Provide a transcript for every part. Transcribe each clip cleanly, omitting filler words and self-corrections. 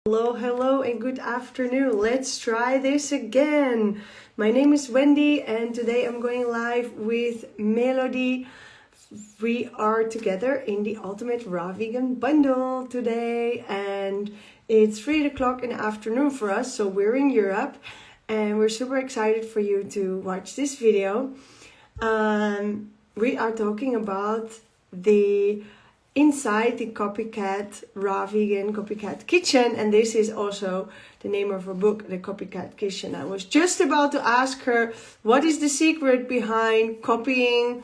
Hello, hello, and good afternoon. Let's try this again. My name is Wendy, and today I'm going live with Melodie. We are together in the Ultimate Raw Vegan Bundle today, and it's 3 o'clock in the afternoon for us, so we're in Europe, and we're super excited for you to watch this video. We are talking about the inside the Copycat Raw Vegan Copycat Kitchen, and this is also the name of her book, The Copycat Kitchen. I was just about to ask her what is the secret behind copying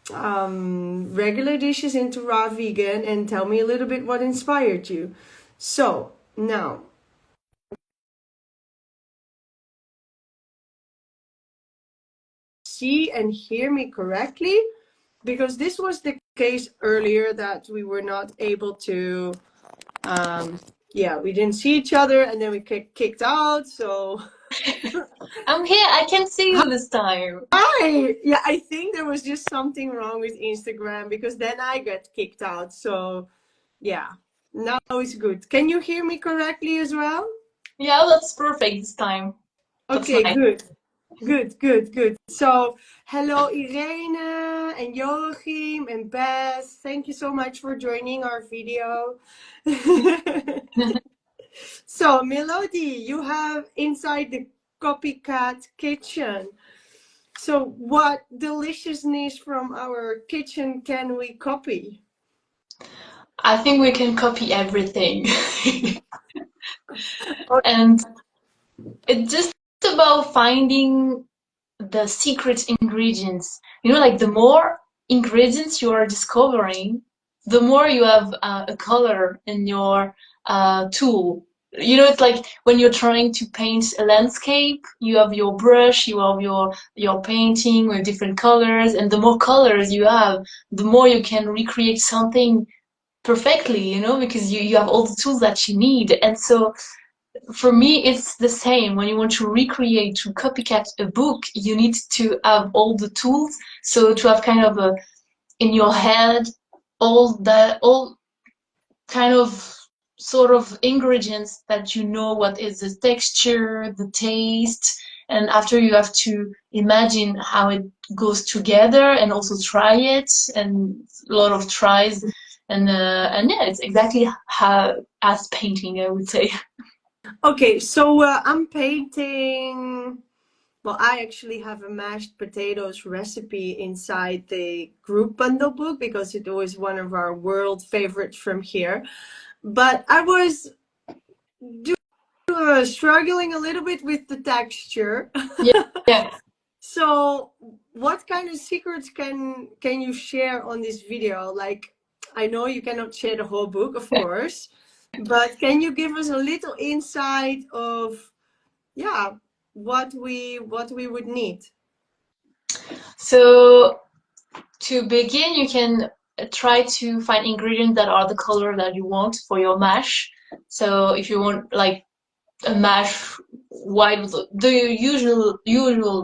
regular dishes into raw vegan, and tell me a little bit what inspired you. So now, see and hear me correctly, because this was the case earlier that we were not able to we didn't see each other, and then we kicked out. So I'm here. I can see you this time. I think there was just something wrong with Instagram, because then I got kicked out. So yeah, now it's good. Can you hear me correctly as well? Yeah, that's perfect this time. That's Okay, nice. good. So hello, Irene and Joachim and Beth. Thank you so much for joining our video. So, Melodie, you have inside the Copycat Kitchen. So, what deliciousness from our kitchen can we copy? I think we can copy everything. Okay. And it's just about finding the secret ingredients. You know, like the more ingredients you are discovering, the more you have a color in your tool. You know, it's like when you're trying to paint a landscape, you have your brush, you have your painting with different colors, and the more colors you have, the more you can recreate something perfectly, you know, because you have all the tools that you need. And so for me, it's the same. When you want to recreate, to copycat a book, you need to have all the tools. So to have kind of in your head, all kind of sort of ingredients that you know what is the texture, the taste, and after you have to imagine how it goes together and also try it, and a lot of tries. And yeah, it's exactly how as painting, I would say. Okay, so I'm painting. Well, I actually have a mashed potatoes recipe inside the group bundle book, because it was one of our world favorites from here. But I was struggling a little bit with the texture. Yeah, yeah. So what kind of secrets can you share on this video? Like, I know you cannot share the whole book, of course, but can you give us a little insight of, yeah, what we would need? So to begin, you can try to find ingredients that are the color that you want for your mash. So if you want like a mash white, the usual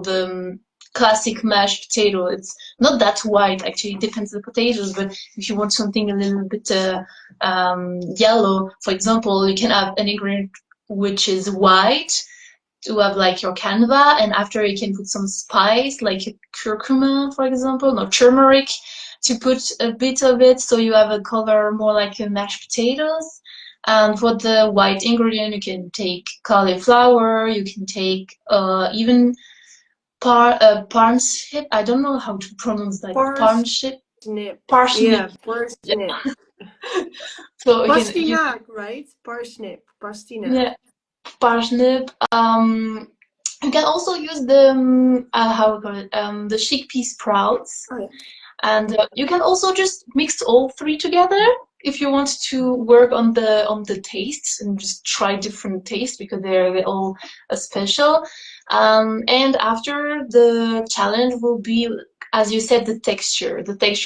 the classic mashed potato, it's not that white actually. It depends on the potatoes, but if you want something a little bit yellow, for example, you can have an ingredient which is white to have like your canva, and after you can put some spice like curcuma, for example, no, turmeric, to put a bit of it so you have a color more like a mashed potatoes. And for the white ingredient, you can take cauliflower, you can take even parsnip. I don't know how to pronounce that. Parsnip. Parsnip. Parsnip. Yeah, Yeah. parsnip. So you can use, Pastinac, right? Parsnip, pastinac. yeah, parsnip. You can also use the how we call it, the chickpea sprouts, Oh, yeah. and you can also just mix all three together if you want to work on the tastes and just try different tastes because they're all special. And after the challenge will be, as you said, the texture,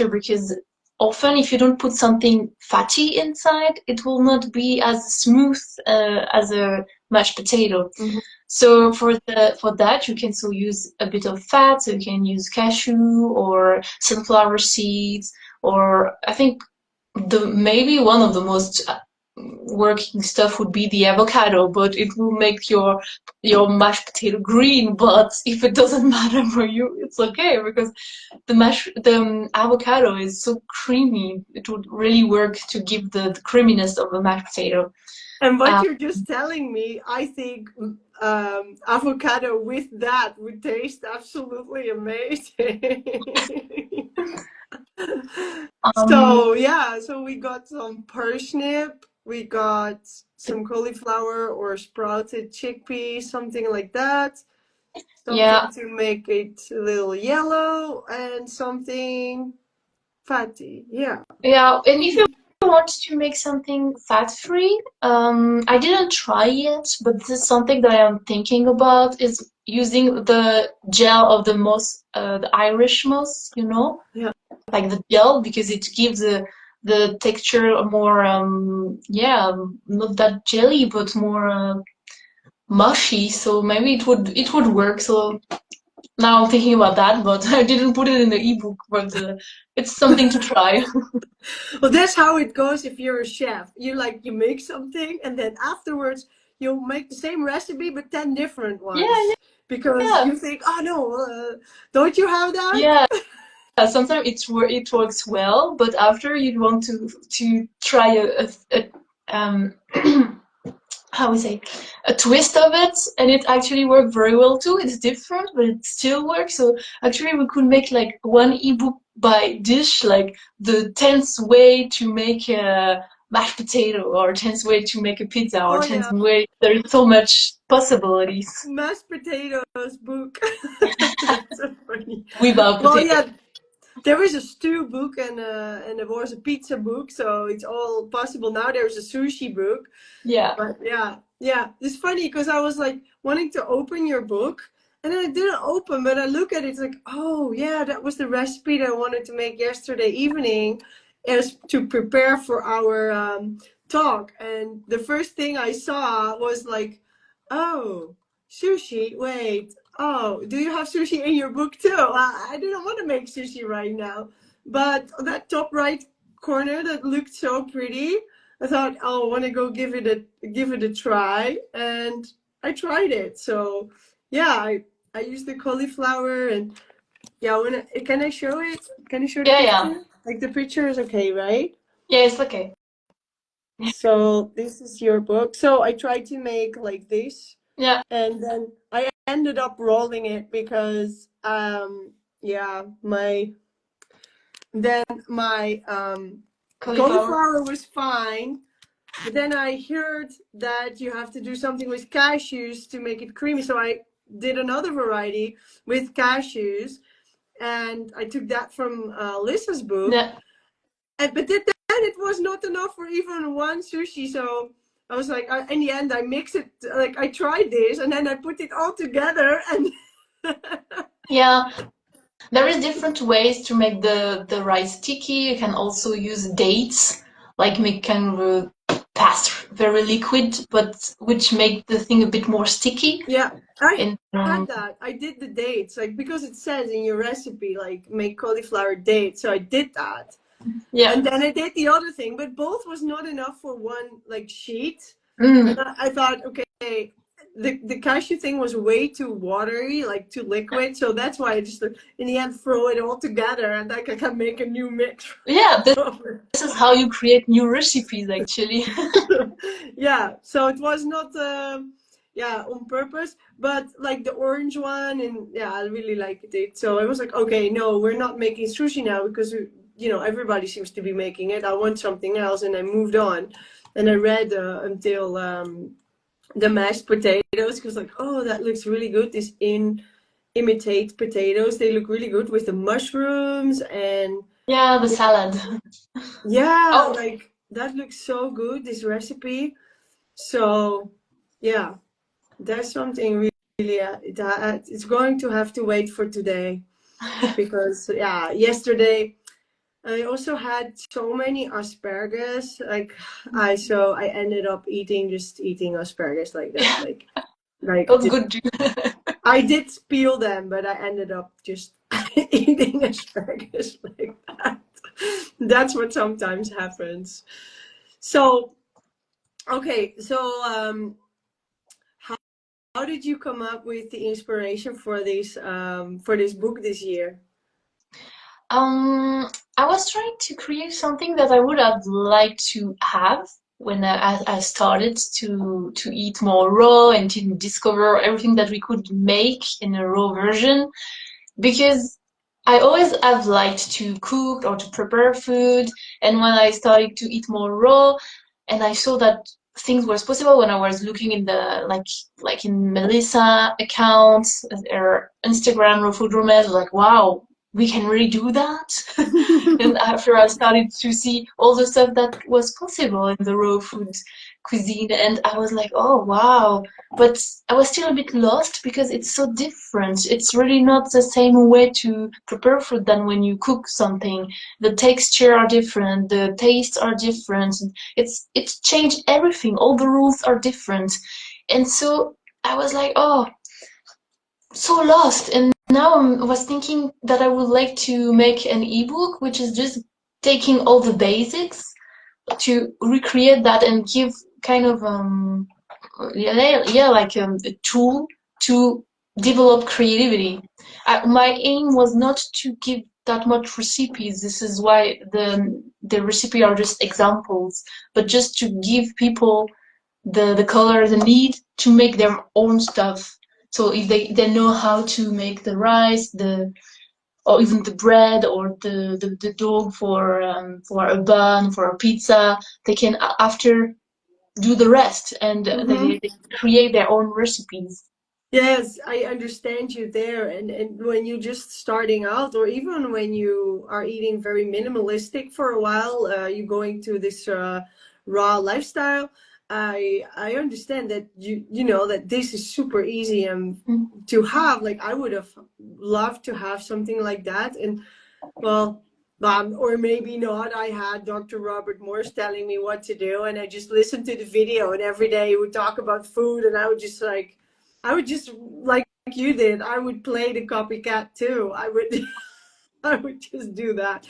because often if you don't put something fatty inside, it will not be as smooth as a mashed potato. Mhm. So for that you can still use a bit of fat. So you can use cashew or sunflower seeds, or I think the maybe one of the most working stuff would be the avocado, but it will make your mashed potato green. But if it doesn't matter for you, it's okay because the avocado is so creamy. It would really work to give the creaminess of the mashed potato. And what you're just telling me, I think avocado with that would taste absolutely amazing. So yeah, so we got some parsnip, we got some cauliflower or sprouted chickpeas, something like that. Yeah, Something to make it a little yellow and something fatty. Yeah. yeah. And if you want to make something fat-free, I didn't try yet, but this is something that I'm thinking about is using the gel of the Irish moss, Yeah. like the gel, because it gives the texture a more, yeah, not that jelly, but more mushy. So maybe it would work. So now I'm thinking about that, but I didn't put it in the ebook, but it's something to try. Well, that's how it goes if you're a chef. You make something and then afterwards you'll make the same recipe but 10 different Yeah, ones because yeah, you think, oh no, don't you have that? yeah. Sometimes it works well, but after you want to try a how we say a twist of it, and it actually worked very well too. It's different, but it still works. So actually, we could make like one ebook by dish, like the 10th way to make a mashed potato, or 10th way to make a pizza, or Oh 10th yeah, way. There's so much possibilities. mashed potatoes book. That's so funny. Without Well, potato. yeah, there is a stew book and there was a pizza book, so it's all possible now. There's a sushi book. Yeah. But yeah, yeah, it's funny because I was like wanting to open your book and I didn't open, but I look at it, it's like, oh yeah, that was the recipe that I wanted to make yesterday evening as to prepare for our talk. And the first thing I saw was like, oh, sushi, wait, oh, do you have sushi in your book too? I didn't want to make sushi right now, but on that top right corner that looked so pretty, I thought, oh, I want to go give it a try, and I tried it. So, yeah, I used the cauliflower, and yeah, can I show it? Can I show the Yeah, yeah. picture? Like the picture is okay, right? Yeah, it's okay. So this is your book. So I tried to make like this, Yeah. and then I ended up rolling it because yeah, my Cauliflower. cauliflower was fine. But then I heard that you have to do something with cashews to make it creamy. So I did another variety with cashews, and I took that from Lissa's book. Yeah. But then it was not enough for even one sushi. So I was like, in the end, I mixed it. Like I tried this, and then I put it all together, and Yeah. There is different ways to make the rice sticky. You can also use dates, like make kind of a paste very liquid, but which make the thing a bit more sticky. yeah, I And had that. I did the dates, like because it says in your recipe, like make cauliflower dates. So I did that. yeah. And then I did the other thing, but both was not enough for one like sheet. And Mm. I thought, okay, the cashew thing was way too watery, like too liquid. So that's why I just in the end throw it all together and like I can make a new mix. Yeah, this is how you create new recipes actually. Yeah, so it was not yeah, on purpose, but like the orange one, and yeah, I really liked it. So I was like, okay, no, we're not making sushi now because everybody seems to be making it. I want something else, and I moved on, and I read until the mashed potatoes because like, oh, that looks really good. This imitate potatoes, they look really good with the mushrooms, and Yeah, the salad. yeah, Oh, like that looks so good, this recipe. So yeah, that's something really it's going to have to wait for today because yeah, yesterday I also had so many asparagus. Like I ended up eating asparagus like that. yeah, Like that's good too. I did peel them, but I ended up just eating asparagus like that. That's what sometimes happens. So Okay, so how, how did you come up with the inspiration for this book this year? Um, I was trying to create something that I would have liked to have when I started to eat more raw and to discover everything that we could make in a raw version. Because I always have liked to cook or to prepare food, and when I started to eat more raw, and I saw that things was possible when I was looking in the like in Melissa accounts or Instagram raw food romance, like wow, we can really do that. And after I started to see all the stuff that was possible in the raw food cuisine, and I was like, oh wow. But I was still a bit lost because it's so different. It's really not the same way to prepare food than when you cook something. The texture are different, the tastes are different. It's changed everything. All the rules are different. And so I was like, oh, so lost. And now I was thinking that I would like to make an ebook, which is just taking all the basics to recreate that and give kind of like a tool to develop creativity. My aim was not to give that much recipes. This is why the recipe are just examples, but just to give people the color they need to make their own stuff. So if they know how to make the rice, the or even the bread or the dough for a bun, for a pizza, they can after do the rest and Hmm. they create their own recipes. Yes, I understand you there. And when you're just starting out, or even when you are eating very minimalistic for a while, you're going to this raw lifestyle. I understand that you know that this is super easy Mm. to have. Like I would have loved to have something like that. And well, or maybe not. I had Dr. Robert Morse telling me what to do, and I just listened to the video, and every day he would talk about food, and I would just like you did. I would play the copycat too. I would, I would just do that.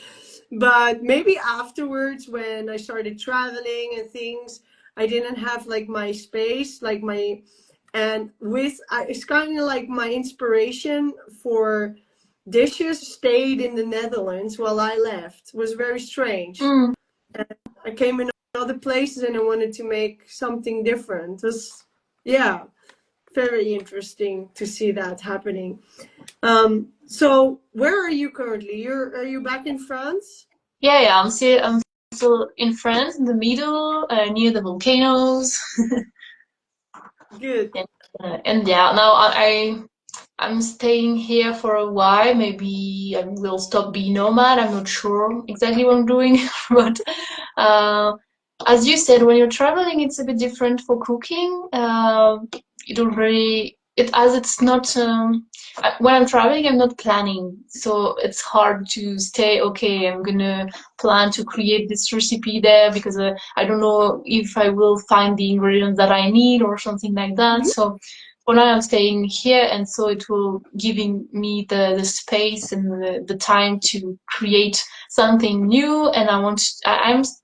But maybe afterwards, when I started traveling and things, I didn't have like my space, like my, and it's kind of like my inspiration for dishes stayed in the Netherlands while I left. It was very strange. Mm. I came in other places and I wanted to make something different. It was, yeah, very interesting to see that happening. So where are you currently? Are you back in France? Yeah, I'm still in France, in the middle, near the volcanoes, Good. and yeah, now I'm staying here for a while. Maybe I will stop being nomad. I'm not sure exactly what I'm doing, but uh, as you said, when you're traveling, it's a bit different for cooking. You don't really it as it's not when I'm traveling, I'm not planning, so it's hard to stay. Okay, I'm gonna plan to create this recipe there because I don't know if I will find the ingredients that I need or something like that. Mhm. So for now, I'm staying here, and so it will giving me the space and the time to create something new. And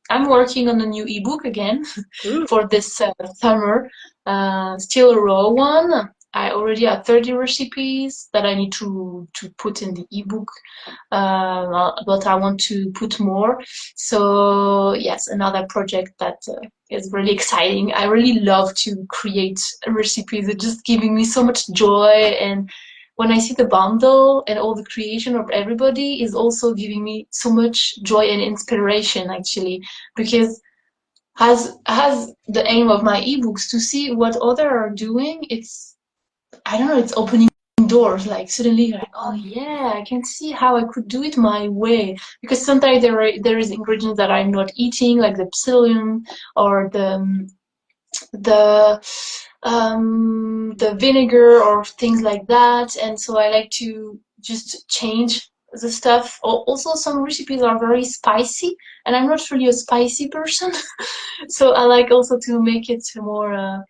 I'm working on a new ebook again Ooh. for this summer. Still a raw one. I already have 30 recipes that I need to put in the ebook, but I want to put more. So yes, another project that is really exciting. I really love to create recipes. It's just giving me so much joy, and when I see the bundle and all the creation of everybody is also giving me so much joy and inspiration actually, because has the aim of my ebooks to see what other are doing. It's I don't know, it's opening doors. Like suddenly you're like, oh yeah, I can see how I could do it my way. Because sometimes there is ingredients that I'm not eating, like the psyllium or the the vinegar or things like that. And so I like to just change the stuff. Also, some recipes are very spicy, and I'm not really a spicy person. So I like also to make it more.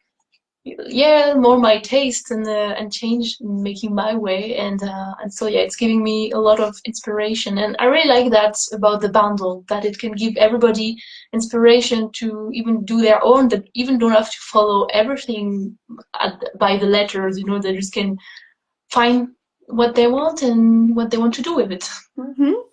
yeah, more my taste and change making my way and so yeah, it's giving me a lot of inspiration and I really like that about the bundle that it can give everybody inspiration to even do their own, that even don't have to follow everything by the letters, you know, they just can find what they want and what they want to do with it.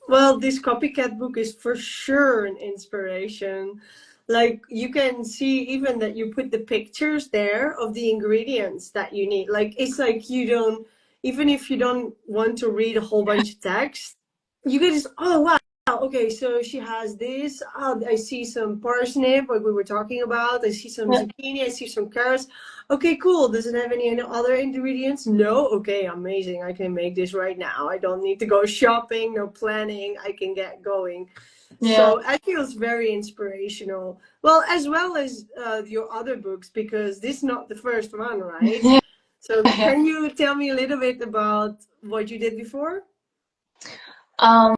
Well, this copycat book is for sure an inspiration. Like you can see even that you put the pictures there of the ingredients that you need. Like it's like you don't, even if you don't want to read a whole bunch of text, you can just, oh wow, okay, so she has this. Oh, I see some parsnip, like we were talking about. I see some Yeah. zucchini. I see some carrots. Okay, cool. Does it have any other ingredients? No. Okay, amazing. I can make this right now. I don't need to go shopping, no planning. I can get going. Yeah. So I feel it's very inspirational. Well as your other books, because this is not the first one, right? So Yeah. can you tell me a little bit about what you did before? I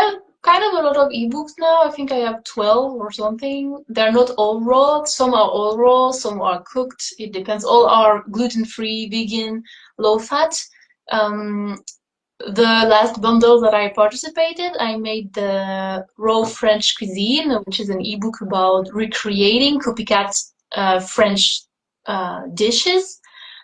have kind of a lot of ebooks now. I think I have 12 or something. They're not all raw. Some are all raw, some are cooked. It depends. All are gluten-free, vegan, low fat. Um, the last bundle that I participated, I made the Raw French Cuisine, which is an ebook about recreating copycat French dishes.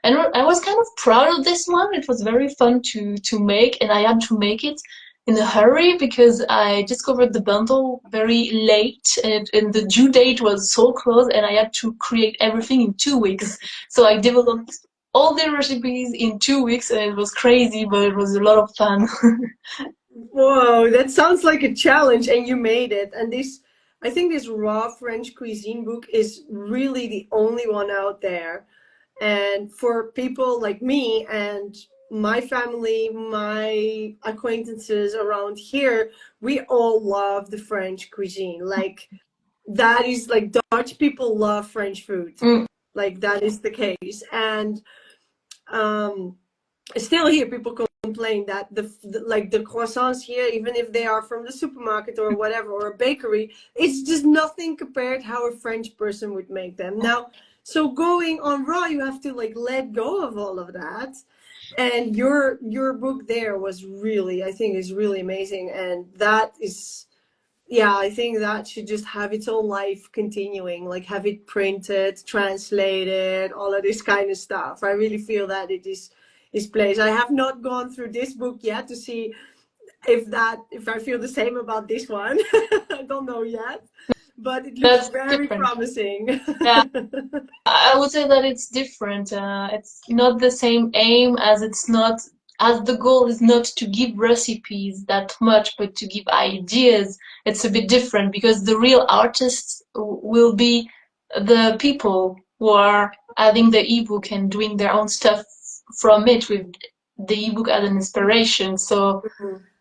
And I was kind of proud of this one. It was very fun to make, and I had to make it in a hurry because I discovered the bundle very late, and the due date was so close, and I had to create everything in 2 weeks. So I developed all the recipes in 2 weeks, and it was crazy, but it was a lot of fun. Whoa, that sounds like a challenge, and you made it. And this, I think this raw French cuisine book is really the only one out there. And for people like me and my family, my acquaintances around here, we all love the French cuisine. Like, that is like Dutch people love French food. Mm, Like, that is the case. And um, I still hear people complain that like the croissants here, even if they are from the supermarket or whatever or a bakery, it's just nothing compared how a French person would make them. Now, so going on raw, you have to like let go of all of that. And your book there was really, I think, is really amazing, and that is, yeah, I think that should just have its own life continuing, like have it printed, translated, all of this kind of stuff. I really feel that it is placed. I have not gone through this book yet to see if I feel the same about this one. I don't know yet, but it looks that's very different. promising. Yeah, I would say that it's different. It's not the same aim as it's not as the goal is not to give recipes that much, but to give ideas. It's a bit different because the real artists will be the people who are adding the ebook and doing their own stuff from it with the ebook as an inspiration. So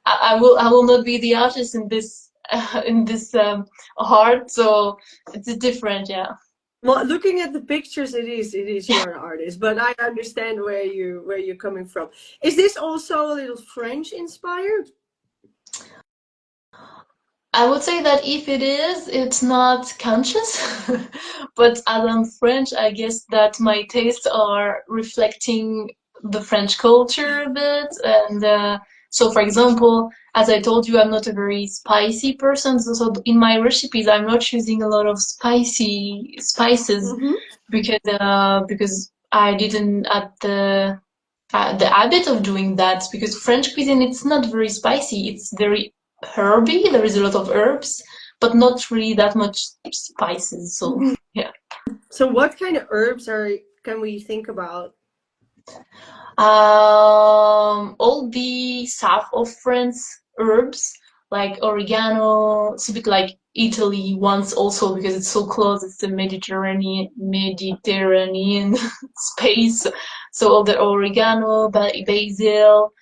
I will not be the artist in this in this art. So it's different, yeah. Well, looking at the pictures, it is you are an artist, but I understand where you're coming from. Is this also a little French inspired? I would say that if it is, it's not conscious. But as I'm French, I guess that my tastes are reflecting the French culture a bit. And so, for example, as I told you, I'm not a very spicy person. So in my recipes, I'm not using a lot of spicy spices Mm-hmm. because I didn't at the habit of doing that because French cuisine it's not very spicy. It's very herby. There is a lot of herbs, but not really that much spices. So yeah. So what kind of herbs are can we think about? All the south of France herbs like oregano. It's a bit like Italy once also because it's so close. It's the Mediterranean space. So all the oregano, basil,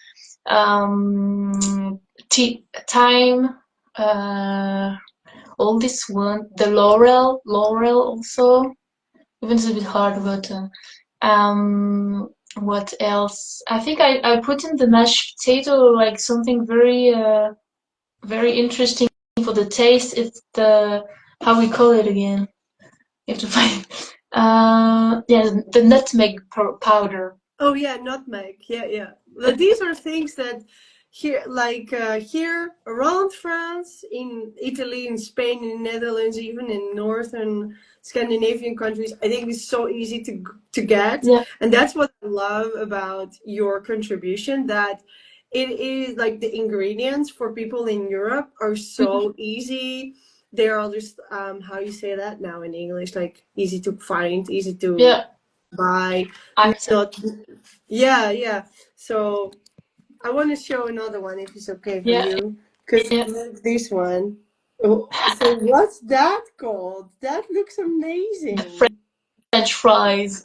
thyme, uh, all this one, the laurel also. Even it's a bit hard, but what else? I think I put in the mashed potato like something very interesting for the taste. It's the how we call it again. You have to find Yeah, the nutmeg powder. Oh yeah, nutmeg. Yeah, yeah. But these are things that here, like here around France, in Italy, in Spain, in the Netherlands, even in northern Scandinavian countries, I think it's so easy to get, Yeah. and that's what I love about your contribution. That it is like the ingredients for people in Europe are Mhm. so easy. They are just how you say that now in English, like easy to find, easy to Yeah. buy, Accent. not yeah, yeah. So I want to show another one if it's okay for Yeah. you. Because Yeah. this one. Oh, so what's that called? That looks The amazing. French fries.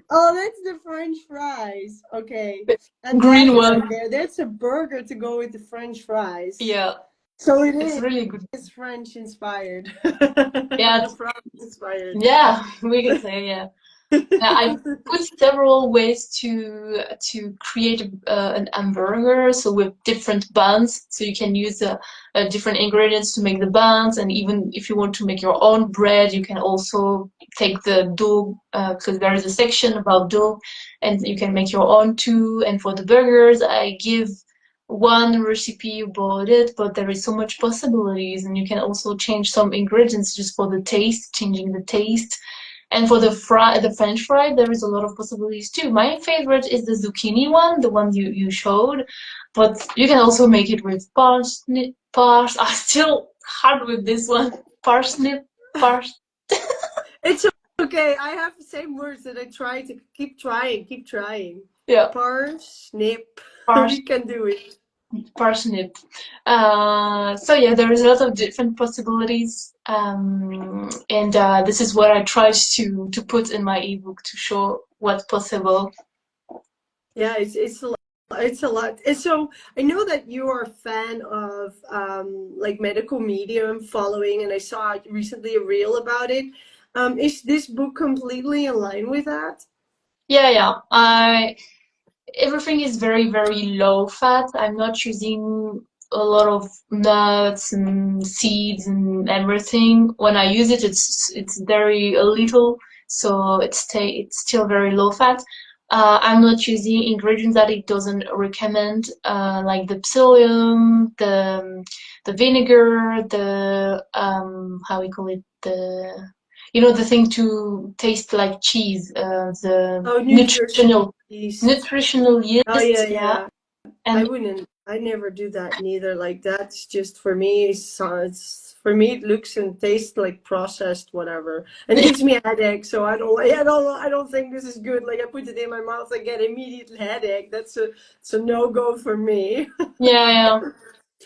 Oh, that's the French fries. Okay. The And that green right one. there, that's a burger to go with the French fries. Yeah. So it It's really good. is French inspired. Yeah. France inspired. Yeah. We can say, yeah. I put several ways to create an hamburger, so with different buns. So you can use different ingredients to make the buns, and even if you want to make your own bread, you can also take the dough because there is a section about dough, and you can make your own too. And for the burgers, I give one recipe about it, but there is so much possibilities, and you can also change some ingredients just for the taste, changing the taste. And for the French fry, there is a lot of possibilities too. My favorite is the zucchini one, the one you showed, but you can also make it with parsnip, I'm still hard with this one. Parsnip, pars, It's okay. I have the same words that I try to keep trying, keep trying. yeah, Parsnip. pars, We can do it. parsnip. So yeah, there is a lot of different possibilities, and this is what I tried to put in my ebook to show what's possible. Yeah, it's a lot. It's a lot. And so I know that you are a fan of like medical medium following, and I saw recently a reel about it. Is this book completely in line with that? Yeah, yeah. I Everything is very, very low fat. I'm not using a lot of nuts and seeds and everything. When I use it, it's very little, so it's still very low fat. I'm not using ingredients that it doesn't recommend, like the psyllium, the vinegar, the how we call it, the the thing to taste like cheese, the Oh, nutrition nutritional yeast. nutritional Oh yeah, yeast, yeah. yeah. I And wouldn't. I never do that neither. Like that's just for me. It's for me. It looks and tastes like processed whatever, and it gives me a headache. So I don't. I don't. I don't think this is good. Like I put it in my mouth, I get immediate headache. It's a no go for me. yeah, yeah.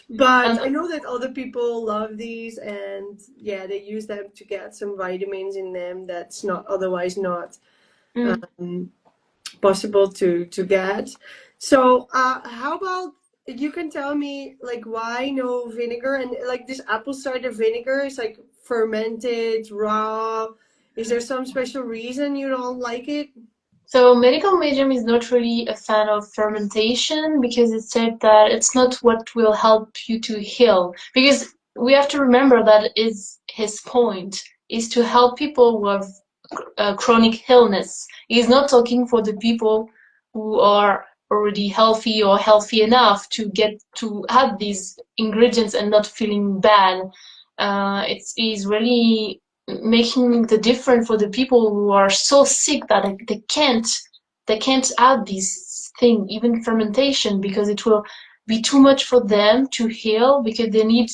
But And I know that other people love these, and yeah, they use them to get some vitamins in them that's not otherwise not mm, um, possible to get. So, how about you can tell me like why no vinegar and like this apple cider vinegar is like fermented raw. Is there some special reason you don't like it? so medical medium is not really a fan of fermentation because it said that it's not what will help you to heal. Because we have to remember that is his point is to help people who have chronic illness. He's not talking for the people who are already healthy or healthy enough to get to have these ingredients and not feeling bad. He's really making the difference for the people who are so sick that they can't add this thing, even fermentation, because it will be too much for them to heal because they need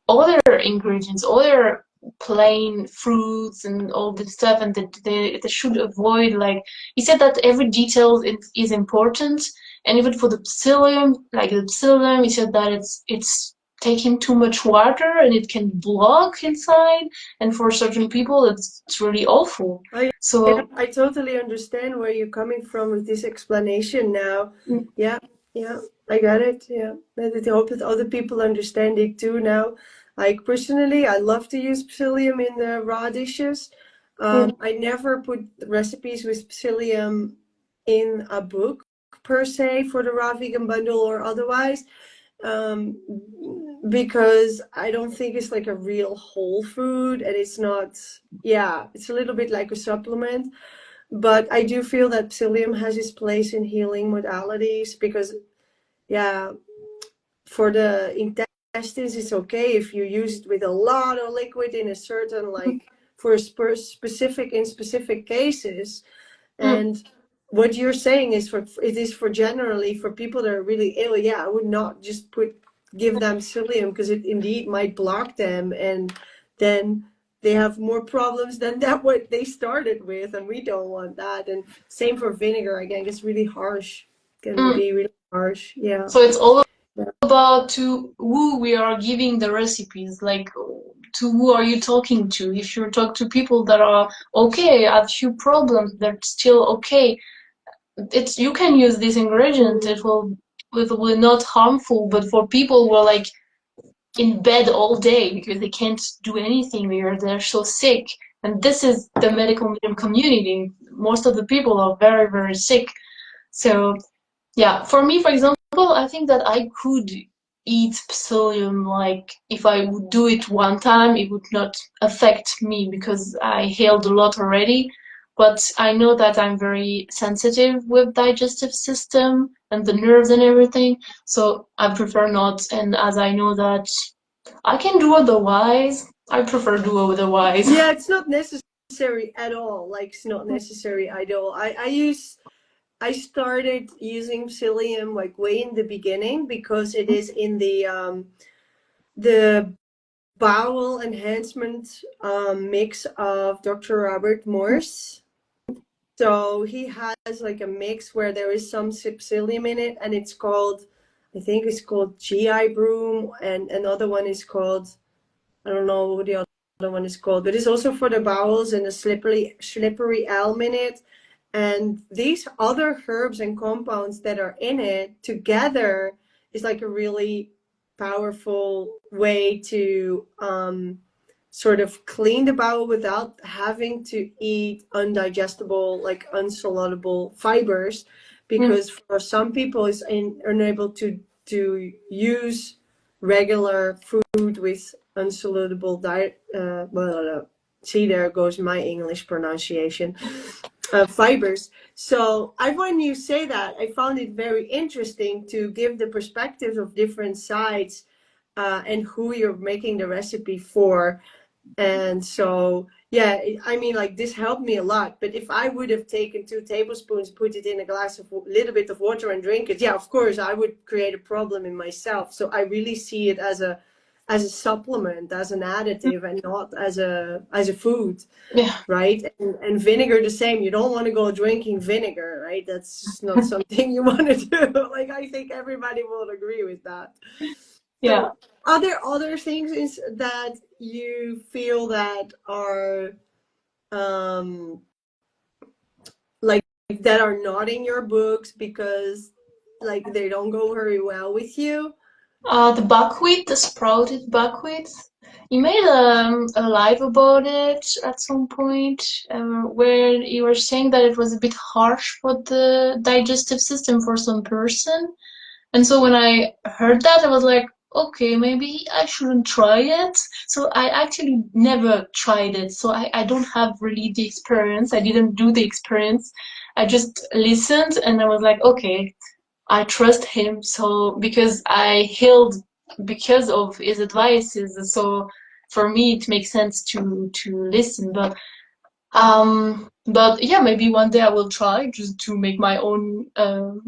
other ingredients, other plain fruits and all this stuff, and they should avoid, like he said, that every detail is important, and even for the psyllium, like the psyllium, he said that it's taking too much water and it can block inside, and for certain people it's really awful. I yeah, So I totally understand where you're coming from with this explanation now. mm, Yeah, yeah, I got it. Yeah, I hope that other people understand it too now. Like personally, I love to use psyllium in the raw dishes. mm, I never put recipes with psyllium in a book per se for the raw vegan bundle or otherwise. Um, because I don't think it's like a real whole food, and it's not, yeah, it's a little bit like a supplement. But I do feel that psyllium has its place in healing modalities because, yeah, for the intestines, it's okay if you use it with a lot of liquid in a certain, like, for a specific, in specific cases. Mm, And what you're saying is it is for generally for people that are really ill. Yeah, I would not just give them psyllium because it indeed might block them, and then they have more problems than that what they started with, and we don't want that. And same for vinegar. Again, it's really harsh. Can mm. be really harsh. Yeah. So it's all Yeah. about to who we are giving the recipes, like to who are you talking to? If you talk to people that are okay, have few problems, they're still okay. It's you can use this ingredient. Mm. It will not harmful, but for people who are like in bed all day because they can't do anything, they're so sick. And this is the medical medium community. Most of the people are very, very sick. So yeah, for me, for example, I think that I could eat psyllium, like if I would do it one time, it would not affect me because I healed a lot already. But I know that I'm very sensitive with digestive system and the nerves and everything, so I prefer not. And as I know that I can do otherwise, I prefer do otherwise. Yeah, it's not necessary at all. Like, it's not necessary at all. I started using psyllium like way in the beginning because it is in the bowel enhancement mix of Dr. Robert Morse. So he has like a mix where there is some psyllium in it, and it's called, I think it's called GI Broom, and another one is called, I don't know what the other one is called, but it's also for the bowels, and a slippery elm in it. And these other herbs and compounds that are in it together is like a really powerful way to sort of clean the bowel without having to eat undigestible, like unsoluble fibers. Mm, Because for some people, it's unable to use regular food with unsoluble diet. See, there goes my English pronunciation. Fibers. So when you say that, I found it very interesting to give the perspectives of different sides and who you're making the recipe for. And so, yeah, I mean, like, this helped me a lot. But if I would have taken 2 tablespoons, put it in a glass of little bit of water and drink it, yeah, of course, I would create a problem in myself. So I really see it as a supplement, as an additive, and not as a food, yeah, right? And vinegar the same. You don't want to go drinking vinegar, right? That's just not something you want to do. Like, I think everybody will agree with that. yeah. So, are there other things that you feel that are um, like that are not in your books because like they don't go very well with you? The buckwheat, the sprouted buckwheat. You made a live about it at some point, where you were saying that it was a bit harsh for the digestive system for some person. And so when I heard that, I was like, okay, maybe I shouldn't try it. So I actually never tried it. So I don't have really the experience. I didn't do the experience. I just listened and I was like, okay, I trust him. So because I healed because of his advices. So for me, it makes sense to listen. But yeah, maybe one day I will try just to make my own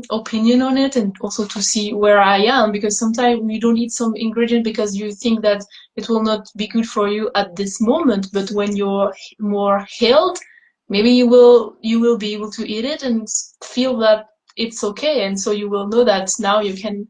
opinion on it and also to see where I am because sometimes you don't eat some ingredient because you think that it will not be good for you at this moment, but when you're more healed, maybe you will be able to eat it and feel that it's okay, and so you will know that now you can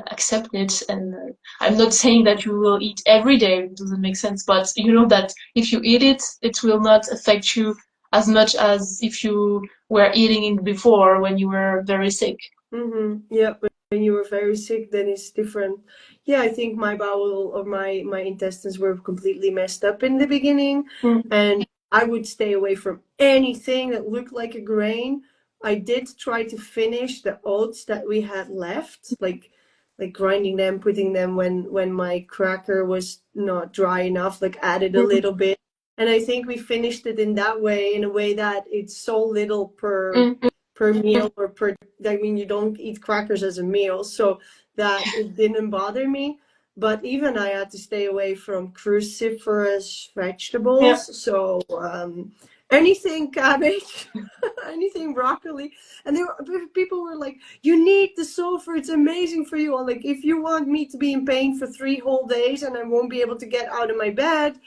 accept it. And I'm not saying that you will eat every day, it doesn't make sense, but you know that if you eat it, it will not affect you as much as if you were eating it before when you were very sick. Mm-hmm. Yeah, but when you were very sick, then it's different. Yeah, I think my bowel or my intestines were completely messed up in the beginning, Mm. and I would stay away from anything that looked like a grain. I did try to finish the oats that we had left, like like grinding them, putting them when my cracker was not dry enough, like added a little bit. And I think we finished it in that way, in a way that it's so little per meal or per, I mean, you don't eat crackers as a meal, so that it didn't bother me. But even I had to stay away from cruciferous Yeah. vegetables. So anything cabbage, anything broccoli. And there were, people were like, "You need the sulfur; it's amazing for you." I'm like, if you want me to be in pain for 3 whole days and I won't be able to get out of my bed,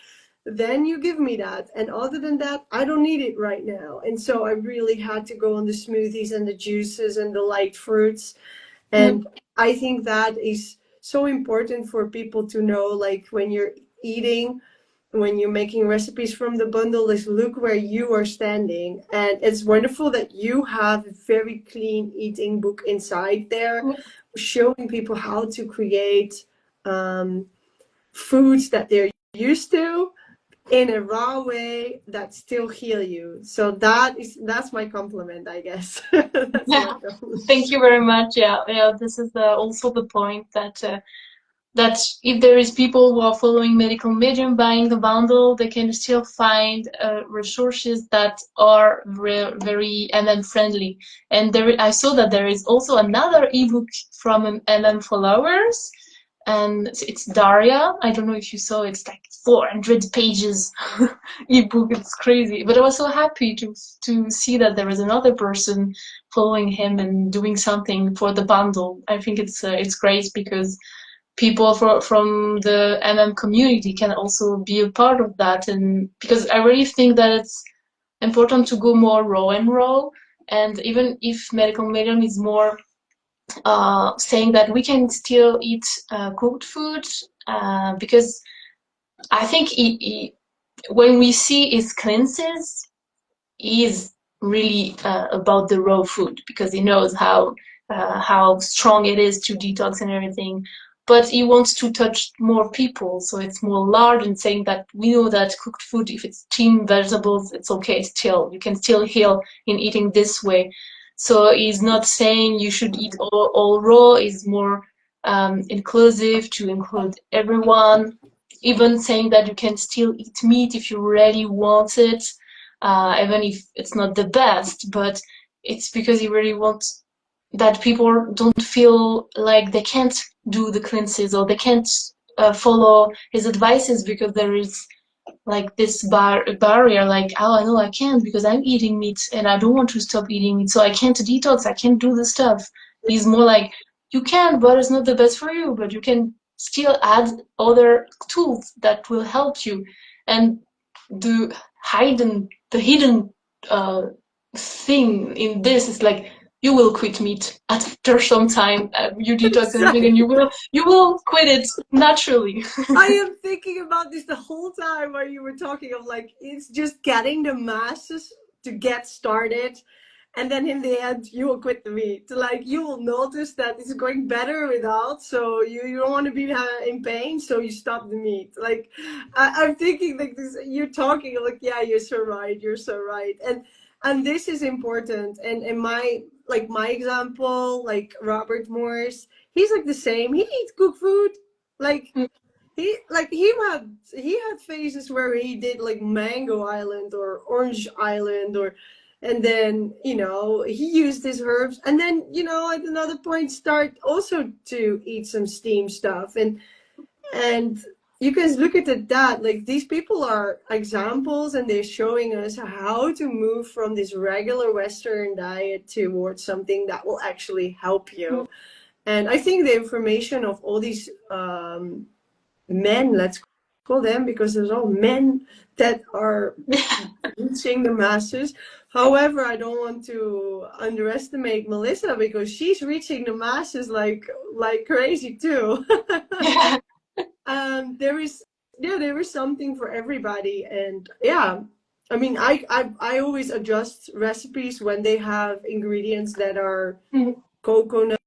then you give me that. And other than that, I don't need it right now. And so I really had to go on the smoothies and the juices and the light fruits. And I think that is so important for people to know, like when you're eating, when you're making recipes from the bundle, is look where you are standing. And it's wonderful that you have a very clean eating book inside there, showing people how to create foods that they're used to in a raw way that still heal you. So that's my compliment, I guess. That's my Yeah. compliment. Thank you very much. Yeah, yeah. This is also the point that that if there is people who are following medical medium buying the bundle, they can still find resources that are very MM friendly. And I saw that there is also another ebook from MM followers, and it's Daria. I don't know if you saw. It's like 400 pages ebook. It's crazy. But I was so happy to see that there is another person following him and doing something for the bundle. I think it's great because people from the MM community can also be a part of that. And because I really think that it's important to go more raw. And even if medical medium is more saying that we can still eat cooked food, because I think when we see his cleanses, he is really about the raw food because he knows how strong it is to detox and everything. But he wants to touch more people, so it's more large and saying that we know that cooked food, if it's steamed vegetables, it's okay still. You can still heal in eating this way. So he's not saying you should eat all raw. He's more inclusive to include everyone. Even saying that you can still eat meat if you really want it, even if it's not the best, but it's because he really wants that people don't feel like they can't do the cleanses or they can't follow his advices because there is like this barrier, like, oh, I know I can't because I'm eating meat and I don't want to stop eating meat, so I can't detox, I can't do the stuff. He's more like, you can, but it's not the best for you, but you can still add other tools that will help you. And the hidden uh, thing in this is like you will quit meat after some time. You detox and everything, and Exactly. you will quit it naturally. I am thinking about this the whole time while you were talking of like it's just getting the masses to get started, and then in the end you will quit the meat. Like you will notice that it's going better without, so you don't want to be in pain, so you stop the meat. Like I'm thinking like this, you're talking like, yeah, you're so right, you're so right. And this is important. And in my, like my example, like Robert Morris, he's like the same. He eats cooked food. Like he had phases where he did like Mango Island or Orange Island, or and then he used his herbs, and then at another point start also to eat some steam stuff. And you can look at that, like these people are examples, and they're showing us how to move from this regular Western diet towards something that will actually help you. And I think the information of all these men, let's call them, because there's all men that are reaching the masses. However, I don't want to underestimate Melissa, because she's reaching the masses like crazy too. There is, yeah, there is something for everybody. And yeah, I mean, I always adjust recipes when they have ingredients that are coconut,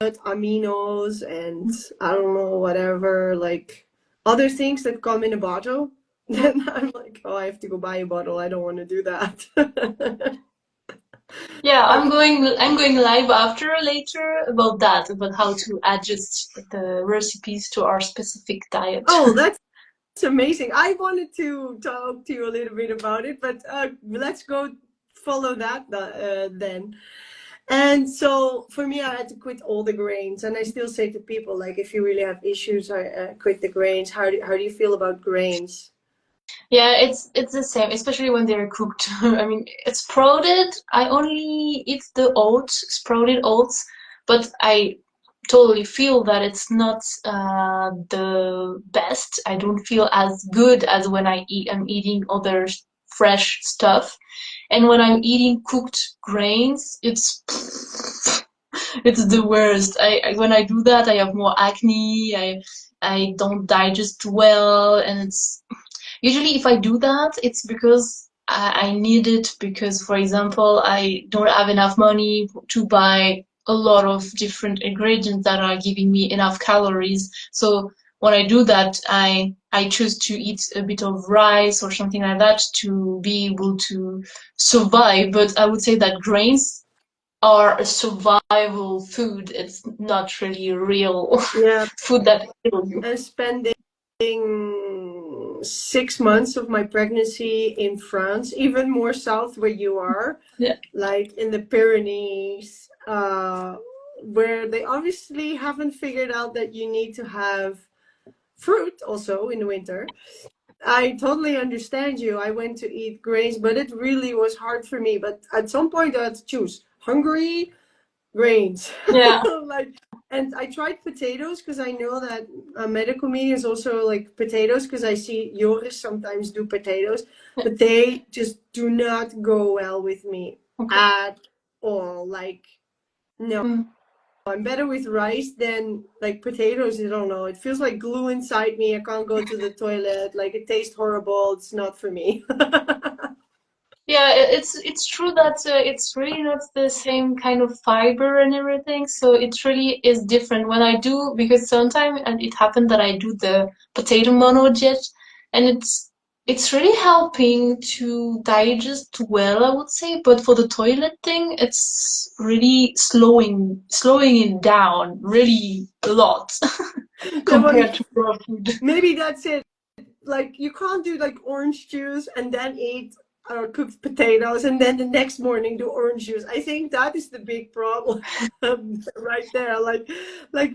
aminos, and I don't know, whatever, like other things that come in a bottle. Then I'm like, oh, I have to go buy a bottle. I don't want to do that. Yeah, I'm going live later about that, about how to adjust the recipes to our specific diet. Oh, that's amazing. I wanted to talk to you a little bit about it, but let's go follow that then. And so for me, I had to quit all the grains, and I still say to people, like, if you really have issues, I quit the grains. How do you feel about grains? Yeah, it's the same, especially when they're cooked. I mean, it's sprouted. I only eat the oats, sprouted oats, but I totally feel that it's not the best. I don't feel as good as when I'm eating other fresh stuff. And when I'm eating cooked grains, it's it's the worst. When I do that, I have more acne. I don't digest well, and it's usually if I do that, it's because I need it because, for example, I don't have enough money to buy a lot of different ingredients that are giving me enough calories. So when I do that, I choose to eat a bit of rice or something like that to be able to survive. But I would say that grains are a survival food. It's not really real Yeah, food that kills you. I'm spending 6 months of my pregnancy in France, even more south where you are, Yeah. like in the Pyrenees, where they obviously haven't figured out that you need to have fruit also in the winter. I totally understand you. I went to eat grains, but it really was hard for me. But at some point, I had to choose hungry grains. Yeah. Like, and I tried potatoes because I know that medical media is also like potatoes because I see Joris sometimes do potatoes, but they just do not go well with me Okay. at all. Like, no. Mm. I'm better with rice than like potatoes. I don't know. It feels like glue inside me. I can't go to the toilet. Like it tastes horrible. It's not for me. Yeah, it's true that it's really not the same kind of fiber and everything, so it really is different when I do because sometimes and it happened that I do the potato monojet, and it's really helping to digest well, I would say, but for the toilet thing, it's really slowing it down really a lot Yeah, well, compared to raw food. maybe that's it. Like you can't do like orange juice and then eat cooked potatoes and then the next morning do orange juice. I think that is the big problem right there. Like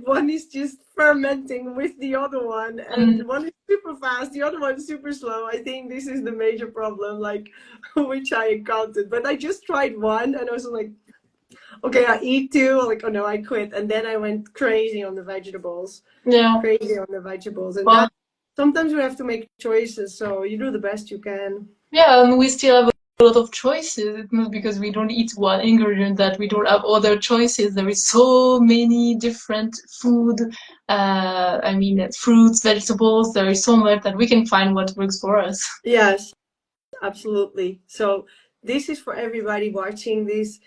one is just fermenting with the other one, and Mm, one is super fast, the other one is super slow. I think this is the major problem, like which I encountered. But I just tried one, and I was like, okay, I eat two. Like, oh no, I quit, and then I went crazy on the vegetables, yeah. and Well, that sometimes we have to make choices, so you do the best you can. yeah, and we still have a lot of choices. It's not because we don't eat one ingredient that we don't have other choices. There is so many different food, I mean, fruits, vegetables. There is so much that we can find what works for us. Yes, absolutely. So this is for everybody watching this.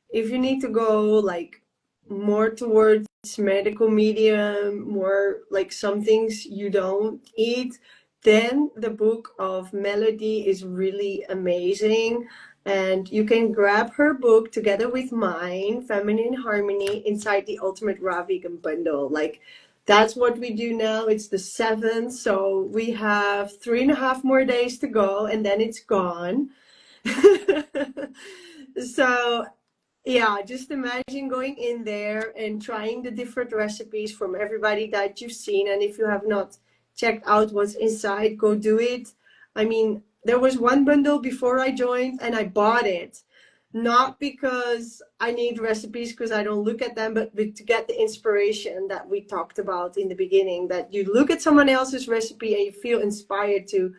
If you need to go like more towards medical medium, more like some things you don't eat, then the book of Melodie is really amazing. And you can grab her book together with mine, Feminine Harmony, inside the Ultimate Raw Vegan Bundle. Like, that's what we do now. It's the 7th, so we have 3.5 more days to go, and then it's gone. So yeah, just imagine going in there and trying the different recipes from everybody that you've seen. And if you have not checked out what's inside, go do it. I mean, there was one bundle before I joined and I bought it. Not because I need recipes because I don't look at them, but to get the inspiration that we talked about in the beginning, that you look at someone else's recipe and you feel inspired to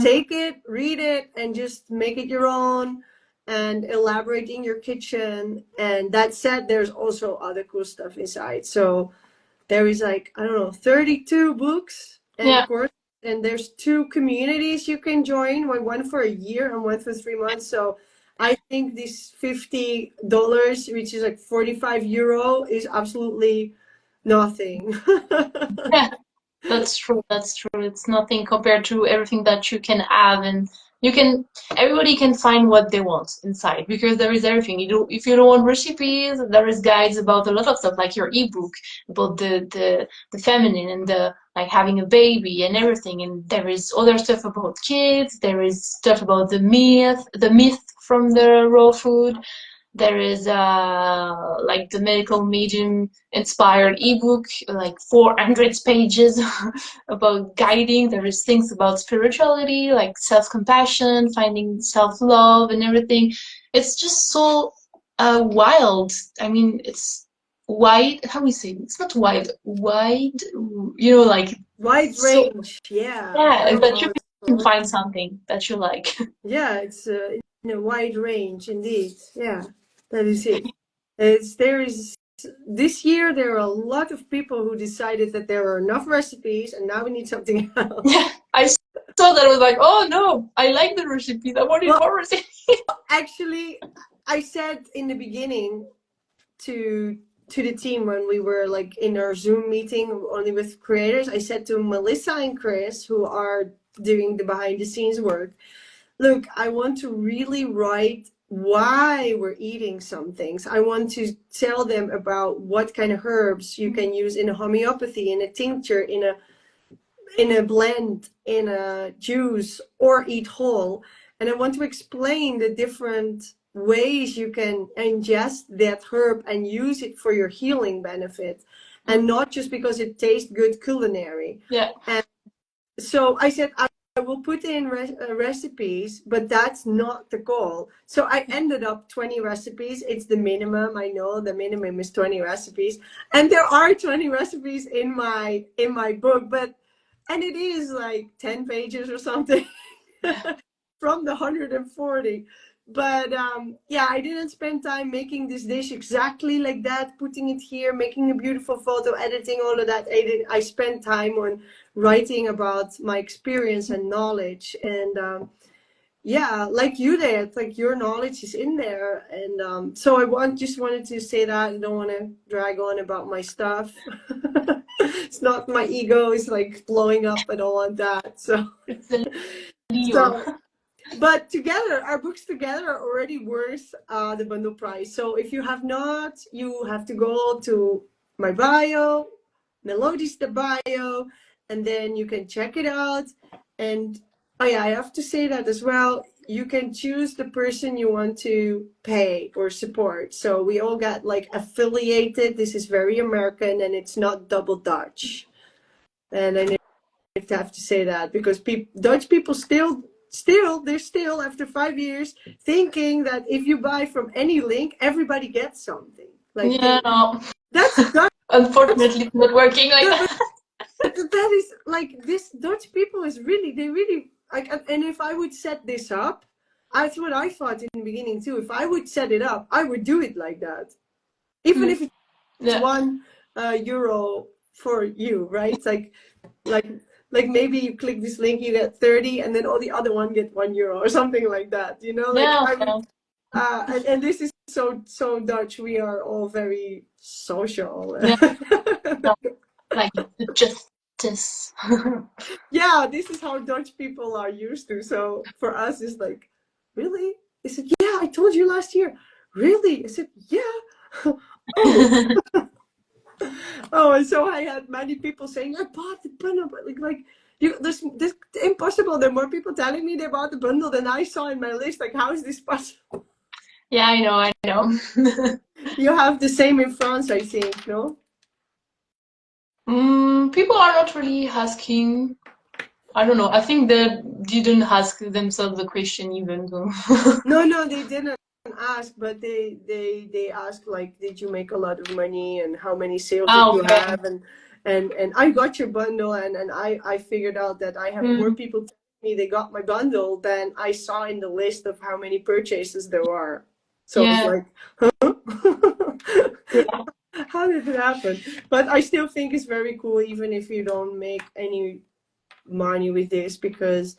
take it, read it, and just make it your own and elaborate in your kitchen. And that said, there's also other cool stuff inside. So there is like, I don't know, 32 books and Yeah, courses. And there's 2 communities you can join, one for a year and one for 3 months. So I think this $50, which is like 45 euro, is absolutely nothing. yeah, that's true. That's true. It's nothing compared to everything that you can have and Everybody can find what they want inside because there is everything. If you don't want recipes, there is guides about a lot of stuff, like your ebook about the feminine and the like having a baby and everything. And there is other stuff about kids. There is stuff about the myth from the raw food. There is like the medical medium inspired ebook, like 400 pages about guiding. There is things about spirituality, like self-compassion, finding self-love and everything. It's just so wild. I mean, it's wide. How we say it? It's not wide. Wide. Like Wide so. range. Yeah, I Yeah, don't know that how you it's can called. find something that you like. Yeah, it's in a wide range indeed. Yeah, that is it. There is this year there are a lot of people who decided that there are enough recipes and now we need something else. Yeah, I saw that. I was like, oh no, I like the recipes. I wanted Well, more recipes. actually, I said in the beginning to the team when we were like in our Zoom meeting only with creators, I said to Melissa and Chris, who are doing the behind the scenes work, look, I want to really write why we're eating some things. I want to tell them about what kind of herbs you can use in a homeopathy, in a tincture, in a blend, in a juice, or eat whole. And I want to explain the different ways you can ingest that herb and use it for your healing benefit, and not just because it tastes good culinary. Yeah. And so I said, I will put in recipes, but that's not the goal. So I ended up 20 recipes. It's the minimum. I know the minimum is 20 recipes. And there are 20 recipes in my book, and it is like 10 pages or something from the 140. But yeah, I didn't spend time making this dish exactly like that, putting it here, making a beautiful photo, editing all of that. I spent time on writing about my experience and knowledge. And yeah, like you did, like your knowledge is in there. And so just wanted to say that. I don't want to drag on about my stuff. It's not my ego is like blowing up. I don't want that. So, It's a Leo. so but together, our books together are already worth the bundle price. So if you have not, you have to go to my bio, Melodie's the bio, and then you can check it out. And oh yeah, I have to say that as well. You can choose the person you want to pay or support. So we all got like affiliated. This is very American and it's not double Dutch. And I have to say that because Dutch people they're still after 5 years thinking that if you buy from any link, everybody gets something. Like Yeah, no. that's Dutch. Unfortunately, it's not working like But that. that is like this Dutch people is they really like. And if I would set this up, that's what I thought in the beginning too. If I would set it up, I would do it like that, even if it's Yeah. €1 for you, right? It's like like maybe you click this link, you get 30, and then all the other one get €1 or something like that. Like Yeah. I would, and this is so Dutch. We are all very social. Yeah. No, like the justice. Yeah, this is how Dutch people are used to. So for us, it's like, really? I said, yeah, I told you last year. Really? I said, yeah. Oh. Oh, and so I had many people saying, I bought the bundle, but like this impossible. There are more people telling me they bought the bundle than I saw in my list. Like, how is this possible? Yeah, I know. You have the same in France, I think, no? People are not really asking. I don't know. I think they didn't ask themselves the question even though. No, they didn't ask, but they asked like, did you make a lot of money and how many sales did you Okay. have? And I got your bundle, and I figured out that I have more people telling me they got my bundle than I saw in the list of how many purchases there are. So I was Yeah. like, huh? Yeah. How did it happen? But I still think it's very cool, even if you don't make any money with this, because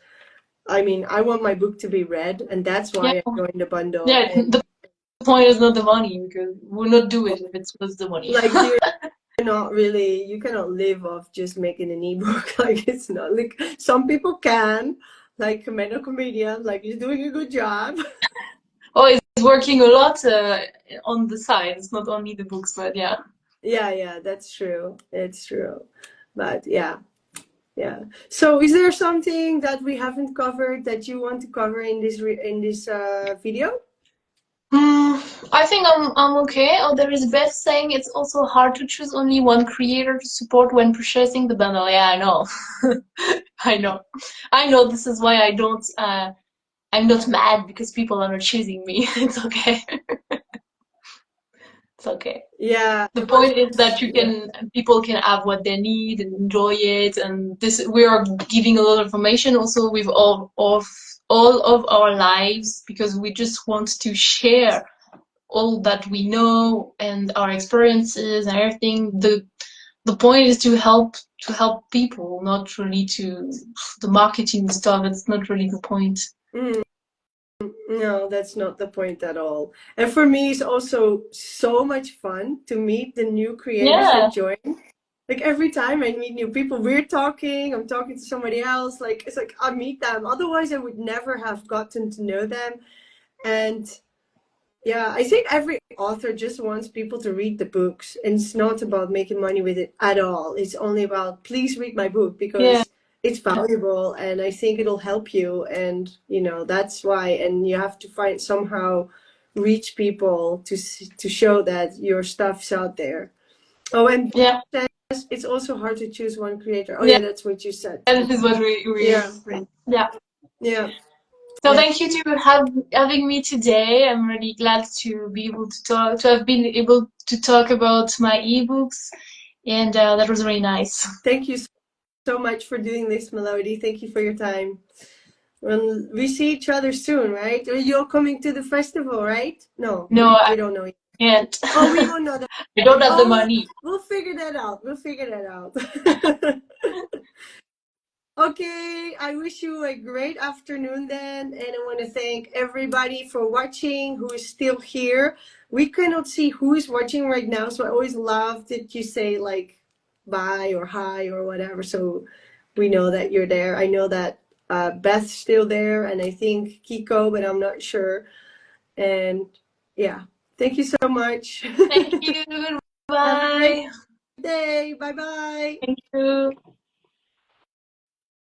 I mean, I want my book to be read, and that's Yeah. why I joined the bundle. Yeah. And The point is not the money because we'll not do it if it was the money. like, you cannot live off just making an ebook. Like, it's not like some people can, like a man comedian, like he's doing a good job. Oh, it's working a lot on the side. It's not only the books, but yeah. Yeah, that's true. It's true. But yeah. So is there something that we haven't covered that you want to cover in this video? I think I'm okay. Oh, there is Beth saying it's also hard to choose only one creator to support when purchasing the bundle. Yeah, I know. I know. I know this is why I don't I'm not mad because people are not choosing me. It's okay. It's okay. Yeah. The point is that Yeah. people can have what they need and enjoy it, and this we are giving a lot of information also with all of our lives because we just want to share all that we know and our experiences and everything. The point is to help people, not really to the marketing stuff. It's not really the point. Mm. No, that's not the point at all. And for me, it's also so much fun to meet the new creators that Yeah, join. Like every time I meet new people, we're talking, I'm talking to somebody else. Like it's like I meet them. Otherwise, I would never have gotten to know them. And yeah, I think every author just wants people to read the books, and it's not about making money with it at all. It's only about please read my book yeah, because it's valuable and I think it'll help you. And that's why. And you have to find somehow reach people to show that your stuff's out there. Oh, and yeah, it's also hard to choose one creator. Oh yeah. yeah, that's what you said And too. this is what we Yeah, yeah. yeah, So yeah. thank you to having me today. I'm really glad to be able to talk, to have been able to talk about my ebooks, and that was really nice. Thank you so much for doing this, Melodie. Thank you for your time. Well, we see each other soon, right? You're coming to the festival, right? No, No, I we don't know yet. can't. Oh, we don't know that. I don't have the Oh, money. we'll figure that out. We'll figure that out. Okay, I wish you a great afternoon then, and I want to thank everybody for watching who is still here. We cannot see who is watching right now, so I always love that you say like bye or hi or whatever, so we know that you're there. I know that Beth's still there, and I think Kiko, but I'm not sure. And yeah, thank you so much. Thank you. Have a great Goodbye. day. Bye bye. Thank you.